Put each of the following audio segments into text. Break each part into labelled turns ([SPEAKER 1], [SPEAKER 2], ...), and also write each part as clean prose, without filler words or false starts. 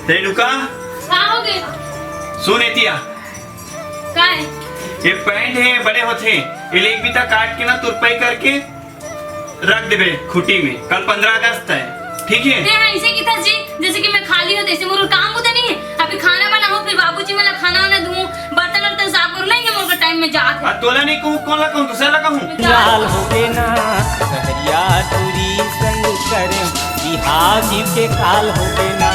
[SPEAKER 1] रेणुका
[SPEAKER 2] का हो गए?
[SPEAKER 1] सुन एतिया
[SPEAKER 2] का है?
[SPEAKER 1] ये पैंट है बड़े होते ये एक बीता काट के ना तुरपाई करके रख देबे खुटी में। कल 15 अगस्त है, ठीक है?
[SPEAKER 2] ऐसे की था जी जैसे कि मैं खाली हूँ जैसे मोर काम होता नहीं है। अभी खाना बनाऊं फिर बाबूजी मला खाना वाना दूं बर्तन वर्तन साफ कर लेंगे मोर का टाइम में जात है।
[SPEAKER 1] तोला नहीं कहूँ कौन ला कहूँ दूसरा ला कहूँ
[SPEAKER 3] लाल हो गए ना सहरिया तुरी संग करे बिहार जीव के काल हो गए ना।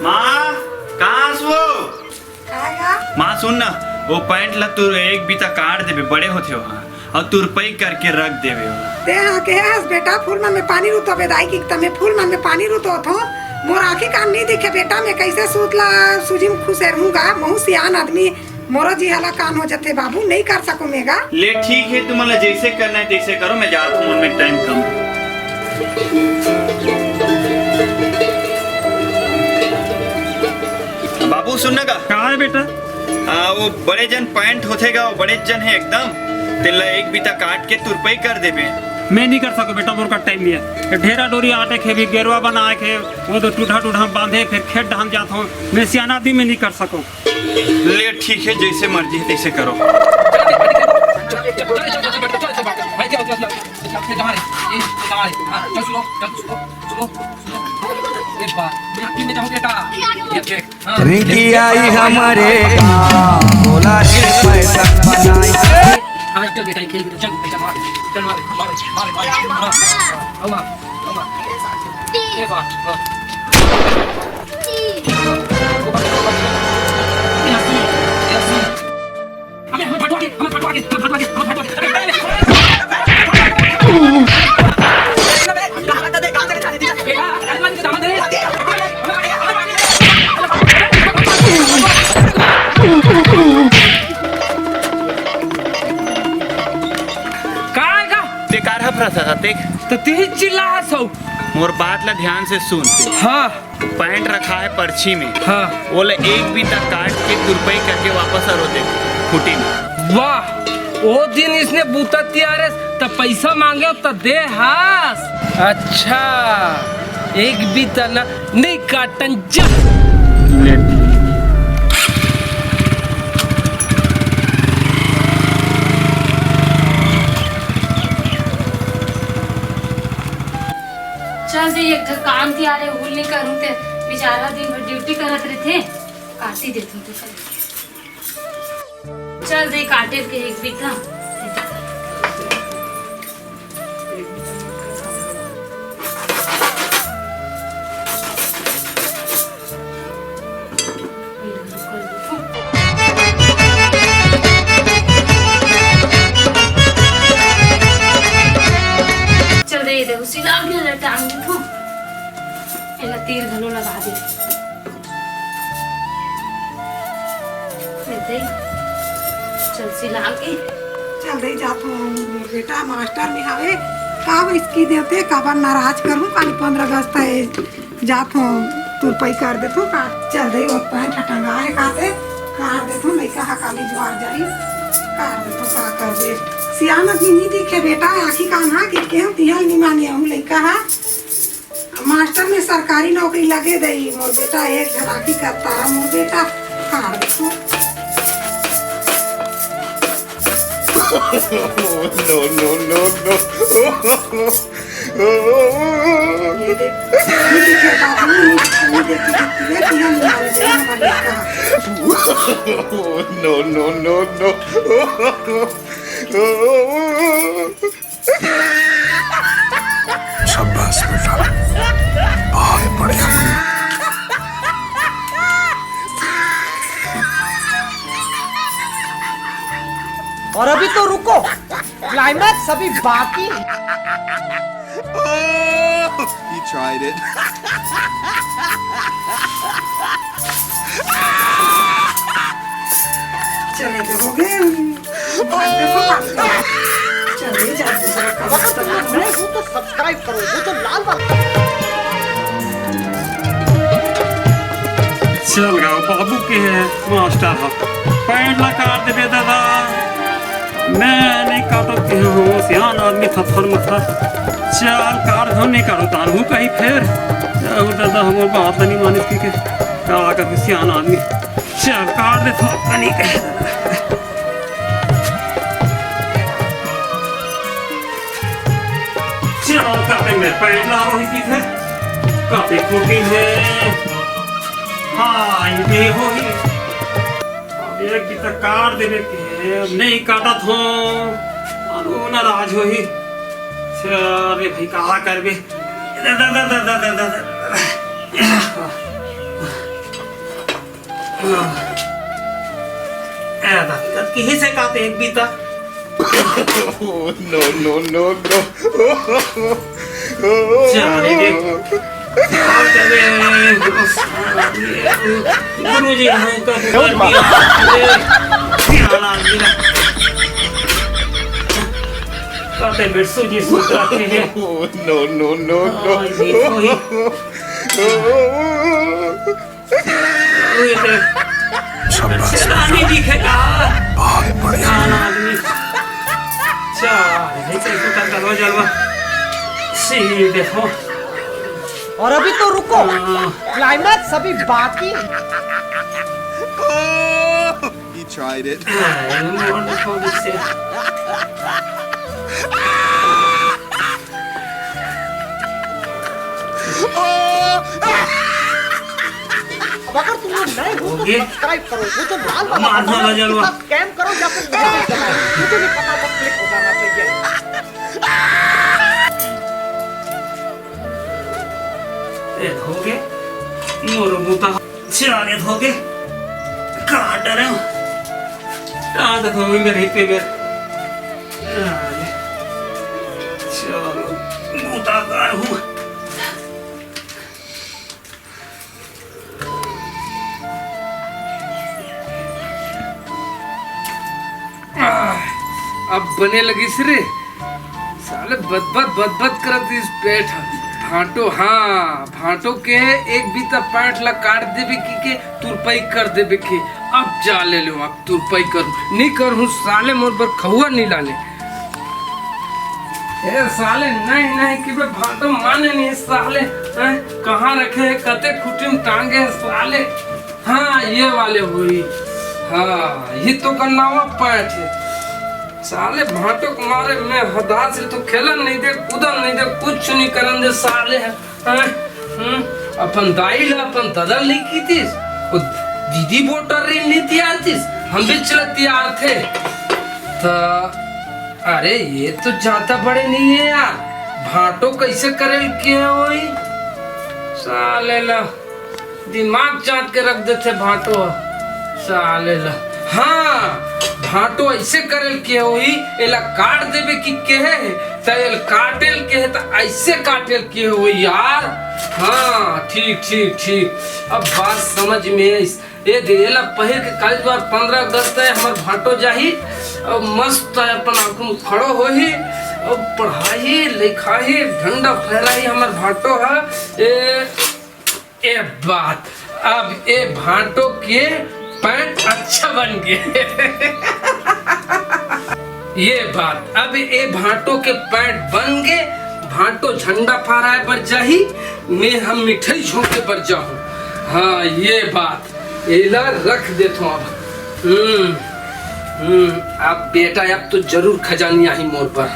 [SPEAKER 1] माँ कहाँ सो? माँ सुन ना वो पैंट ला तू एक बीता काट देबे बड़े होते हो और तुरपाई करके रख देबे हो।
[SPEAKER 4] ते हाँ के हस बेटा फूल मन में पानी रुतो बेदाई की तमे फूल मन में पानी रुतो थो मोर आँखी कान नहीं दिखे बेटा मैं कैसे सूतला सूजी में खुश रहूंगा महू सियान आदमी मोरो जी हाला कान हो जाते बाबू नहीं कर सकूं मेगा।
[SPEAKER 1] ले ठीक है तुम्हारा जैसे करना है तैसे करो मैं जाता हूँ मन में टाइम कम। बाबू सुनना का
[SPEAKER 5] कहाँ है बेटा?
[SPEAKER 1] वो बड़े जन पैंट होतेगा वो बड़े जन है एकदम तेला एक बीता काट के तुरपाई कर देबे।
[SPEAKER 5] मैं नहीं कर सकूं बेटा मोर का टाइम नहीं है। ढेरा डोरी आटे के भी गेरवा बना के वो तो टूटा टूटा बांधे फिर खेत ढान जाता हूँ मैं सियाना दी में नहीं कर सकूं।
[SPEAKER 1] ले ठीक है जैसे मर्जी है तैसे करो।
[SPEAKER 3] रिंकी आई हमारे बोला पैसा बनाई।
[SPEAKER 6] चल बेटा खेल चल बेटा मार चल मार मार मार मार मार ये बात हमें फटवा के
[SPEAKER 1] देख
[SPEAKER 6] तो ती चिल्ला सो
[SPEAKER 1] मोर बात ला ध्यान से सुन।
[SPEAKER 6] हाँ
[SPEAKER 1] पैंट रखा है पर्ची में
[SPEAKER 6] हाँ
[SPEAKER 1] वो ले एक बीता काट के तुरपाई करके वापस अरो दे खुटी में।
[SPEAKER 6] वाह वो दिन इसने बूता तियारे तो पैसा मांगे तो दे हास। अच्छा एक भी तना नहीं काटन जा।
[SPEAKER 2] चल एक काम थी यार भूल नहीं करूँ ते बेचारा दिन भर ड्यूटी करत रहे थे काट ही देती तो चल दे काटे के एक बीता। चल दे दे उसी लाग गया टांग देखो एला तीर घलो लगा दे दे चल सिला के
[SPEAKER 4] चल दे जात हूँ बेटा मास्टर में हवे का इसकी देते काबर नाराज करूँ कल 15 अगस्त है जात हूँ तुरपाई कर दे तू का चल दे और पैंट टंगा है काते काट दे तू लइका हा काली ज्वार जाई काट दे तू का कर दे सियान आदमी नहीं दिखे बेटा आखी कान हा कि केहू तिहल नहीं माने हूँ लइका हा मास्टर में सरकारी नौकरी लगे दई मोर बेटा एक घराकी करता है मोर बेटा काट दे तू।
[SPEAKER 7] शाबाश बेटा बहुत बढ़िया।
[SPEAKER 8] और अभी तो रुको क्लाइमैक्स अभी बाकी।
[SPEAKER 7] He tried it.
[SPEAKER 4] चले तो हो गए चलिए
[SPEAKER 8] तो सब्सक्राइब करो वो तो लाल वाला।
[SPEAKER 5] चल गाओ बाबू के है मास्टर पैंट ला काट दे दादा मैं नहीं काटो कि हूँ सियान आदमी था थर मथा चाल कार धो नहीं करो तार हूँ कहीं फिर दादा हम बात नहीं मानिस की के का कर सियान आदमी चाल कार दे थो कनी के चाल काटे मेरे पैंट ला रही की थे काटे कोटी है हाँ ये हो ही एक की कार देवे के नहीं काटा थो अनु नाराज हो ही अरे भाई कहा कर बे किसी से काते एक बीता
[SPEAKER 7] Oh, no, no.
[SPEAKER 5] चले गे गुरुजी हमका काते बिरसू जी सूत्रा के हैं
[SPEAKER 7] Oh, no.
[SPEAKER 5] चलानी दिखेगा
[SPEAKER 7] बहुत बढ़िया
[SPEAKER 5] आदमी चल तो करवा जलवा सी देखो
[SPEAKER 8] और अभी तो रुको क्लाइमैक्स अभी बाकी है।
[SPEAKER 7] He tried it.
[SPEAKER 8] अब अगर तुम लोग नए हो तो सब्सक्राइब करो, वो तो लाल वाला
[SPEAKER 5] मारना
[SPEAKER 8] बटन है,
[SPEAKER 5] जलवा।
[SPEAKER 8] उसका स्कैम करो या फिर मुझे नहीं पता बस क्लिक हो जाना चाहिए।
[SPEAKER 5] धोगे मोर बूता चिराने धोगे काट रहे हो काट धोगे मेरे पे मेरे चलो बूता काट हूँ
[SPEAKER 6] अब बने लगी रे साले बद करत इस पेट भाटो हाँ भाटो के एक बीता पैंट ला काट देवे की के तुरपाई कर देवे के अब जा ले लो अब तुरपाई कर नहीं कर हूँ साले मोर पर खहुआ नहीं लाने ए साले नहीं कि बे भाटो माने नहीं साले कहाँ रखे है कते खुटिम टांगे है साले हाँ ये वाले हुई हाँ ये तो करनावा पैंट है साले भाटो को मारे मैं हदास से तो खेलन नहीं दे कूदन नहीं दे कुछ नहीं करन दे साले है अपन दाई ला अपन दादा लिखी थी वो दीदी वोटर रे नहीं तैयार थी हम भी चल तैयार थे तो अरे ये तो जाता बड़े नहीं है यार भाटो कैसे करे क्या होई साले ला दिमाग चाट के रख देते भाटो साले ला हाँ भाटो ऐसे करल के होई एला काट देवे की के है त एल काटेल के है त ऐसे काटेल के होई यार हाँ ठीक अब बात समझ में ये देला पहिर के काल बार 15 अगस्त है हमर भाटो जाही अब मस्त है अपन आंखों खड़ो होही अब पढ़ाई लिखाई झंडा फहराई हमर भाटो है ए बात अब ए भाटो के पैंट अच्छा बन गए ये बात अब ये भाटो के पैंट बन गए भाटो झंडा फहराए पर जाही मैं हम मिठाई झोंके पर जाऊं हाँ ये बात एला रख देता हूं अब बेटा अब तो जरूर खजानी आई मोर पर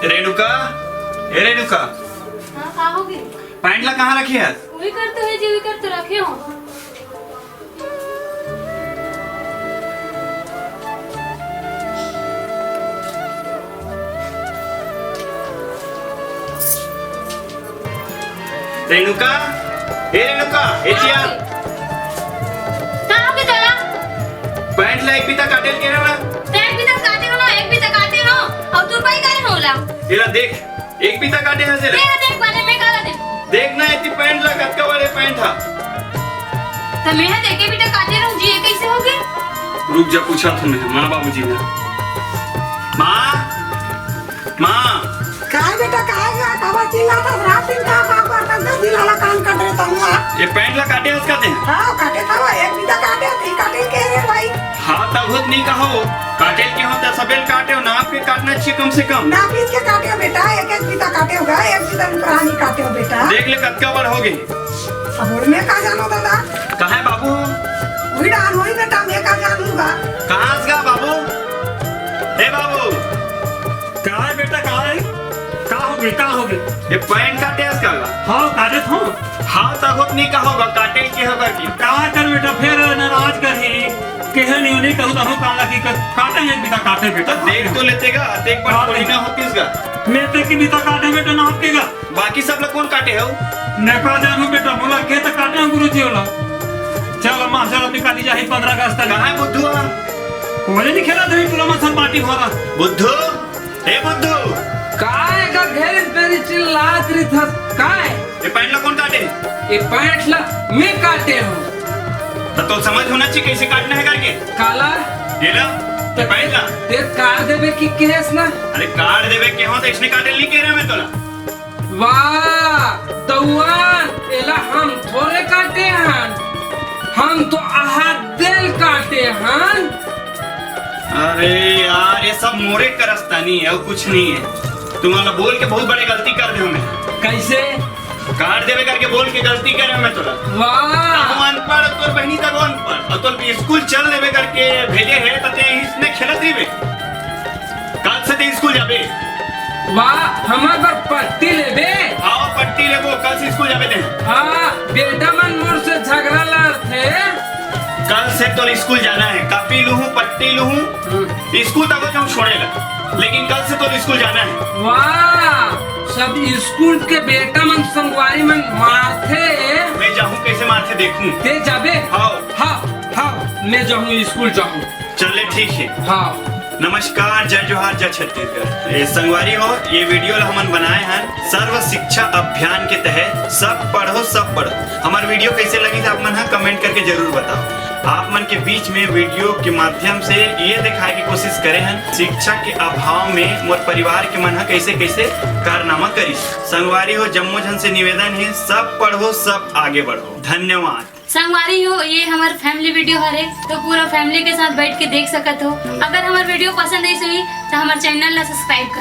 [SPEAKER 1] रेणुका
[SPEAKER 2] हाँ कहाँ होगी
[SPEAKER 1] पैंट ला कहाँ रखी है
[SPEAKER 2] वही करते है जी वही करते रखे हो
[SPEAKER 1] रेणुका एचिया
[SPEAKER 2] कहाँ होगी तेरा
[SPEAKER 1] पैंट ला एक बीता काटेल के ना
[SPEAKER 2] एक भी तक काटे हो ना एक भी तक काटे हो अब तू पाई करे होला
[SPEAKER 1] एला देख एक बीता काटे है से
[SPEAKER 2] देख बने मैं काला देख
[SPEAKER 1] देखना है पैंट लगा का बड़े पैंट था।
[SPEAKER 2] तो मैं देखे बेटा काटे रहूं जी, ये कैसे हो गए?
[SPEAKER 5] रुक जा, पूछा था मैं माँ बाबूजी ने।
[SPEAKER 1] माँ
[SPEAKER 4] काय बेटा काय गा काबा चिल्लाता रात दिन का करता दस दिन वाला काम कर रहे तुम।
[SPEAKER 1] ये पैंट ला काटे उसका दे।
[SPEAKER 4] हाँ काटे था एक भी काटे थी काटे के रे भाई।
[SPEAKER 1] हाँ तब बहुत नहीं कहो काटे के होता सबेल काटे हो ना, आपके काटना चाहिए कम से कम।
[SPEAKER 4] ना पीस के काटे हो बेटा, एक एक बीता काटे होगा, एक बीता पुरानी काटे हो बेटा।
[SPEAKER 1] देख ले कतका बार हो गई।
[SPEAKER 4] अब और मैं का जानो दादा?
[SPEAKER 1] कहाँ है बाबू?
[SPEAKER 4] वही डाल वही बेटा मैं का जानूंगा।
[SPEAKER 1] कहाँ से गा बाबू? हे बाबू
[SPEAKER 5] कहा है बेटा, कहा है? का हो गई?
[SPEAKER 1] ये पैंट काटे उसका गा।
[SPEAKER 5] हाँ काटे थो।
[SPEAKER 1] हाँ तब बहुत नहीं कहोगा काटे के होगा की।
[SPEAKER 5] का कर बेटा फिर नाराज करी कहे नहीं कहूँ तो काला की काटे एक बीता काटे बेटा।
[SPEAKER 1] देख तो लेतेगा एक बार थोड़ी ना होती इसका।
[SPEAKER 5] मैं ते की बीता काटे बेटा ना आपकेगा।
[SPEAKER 1] बाकी सब लोग कौन काटे हो?
[SPEAKER 5] नेका जानू बेटा बोला के तो काटे गुरुजी होला। चलो मास्टर अपनी काटी जाही 15 अगस्त तक।
[SPEAKER 1] कहाँ है बुद्धू?
[SPEAKER 5] कोले नहीं खेला तो टोला मसल पार्टी हो रहा।
[SPEAKER 1] बुद्धू हे बुद्धू
[SPEAKER 6] काय का घेर पेरी चिल्लात रही था काय?
[SPEAKER 1] ये पैंट ला कौन काटे?
[SPEAKER 6] ये पैंट ला मैं काटे हूँ।
[SPEAKER 1] तो समझ होना चाहिए कैसे काटना है करके।
[SPEAKER 6] काला
[SPEAKER 1] ये ला ये पैंट ला।
[SPEAKER 6] ते कार देवे की केस ना।
[SPEAKER 1] अरे कार्ड देवे के हो तो इसने काटे नहीं कह रहा मैं तोला।
[SPEAKER 6] वाह तौआन एला हम थोड़े काटे हन, हम तो आहा दिल काटे हन।
[SPEAKER 1] अरे यार ये सब मोरे का रास्ता नहीं है और कुछ नहीं है। तुम्हारा बोल के बहुत बड़ी गलती कर दे मैं।
[SPEAKER 6] कैसे?
[SPEAKER 1] कार्ड देवे करके बोल के गलती करे मैं तोला।
[SPEAKER 6] वाह
[SPEAKER 1] अनपढ़ तोर बहनी तक अनपढ़ और तोर स्कूल चल देवे करके भेजे है तते इसने खेलत रही कल से ते स्कूल जाबे।
[SPEAKER 6] वाह हमार पर पट्टी लेबे।
[SPEAKER 1] आओ पट्टी लेबो कल से स्कूल जाबे दे।
[SPEAKER 6] हाँ बेटा मन मोर से झगड़ा लड़ते।
[SPEAKER 1] कल से तो स्कूल जाना है, कॉपी लूहूं पट्टी लूहूं स्कूल तक जाऊं छोड़ेगा लेकिन कल से तो स्कूल जाना है।
[SPEAKER 6] वाह सब स्कूल के बेटा मन संगवारी मन मारते।
[SPEAKER 1] मैं जाऊं कैसे मारते देखूं।
[SPEAKER 6] ते जाबे?
[SPEAKER 1] हाँ
[SPEAKER 6] हाँ हाँ मैं जाऊँ स्कूल जाऊँ।
[SPEAKER 1] चले ठीक है।
[SPEAKER 6] हाँ
[SPEAKER 1] नमस्कार जय जोहार जय छत्तीसगढ़। ये संगवारी हो ये वीडियो हमन बनाए हैं सर्व शिक्षा अभियान के तहत सब पढ़ो सब पढ़ो। हमारे वीडियो कैसे लगी था आप मन कमेंट करके जरूर बताओ। आप मन के बीच में वीडियो के माध्यम से ये दिखाए की कोशिश करे हैं शिक्षा के अभाव में मोर परिवार के मन कैसे कैसे कारनामा करी। संगवारी हो जम्मो जन से निवेदन है सब पढ़ो सब आगे बढ़ो। धन्यवाद।
[SPEAKER 2] संगवारी हो ये हमारे फैमिली वीडियो हरे तो पूरा फैमिली के साथ बैठ के देख सकत हो। अगर हमारे वीडियो पसंद आई तो हमारे चैनल ला सब्सक्राइब कर।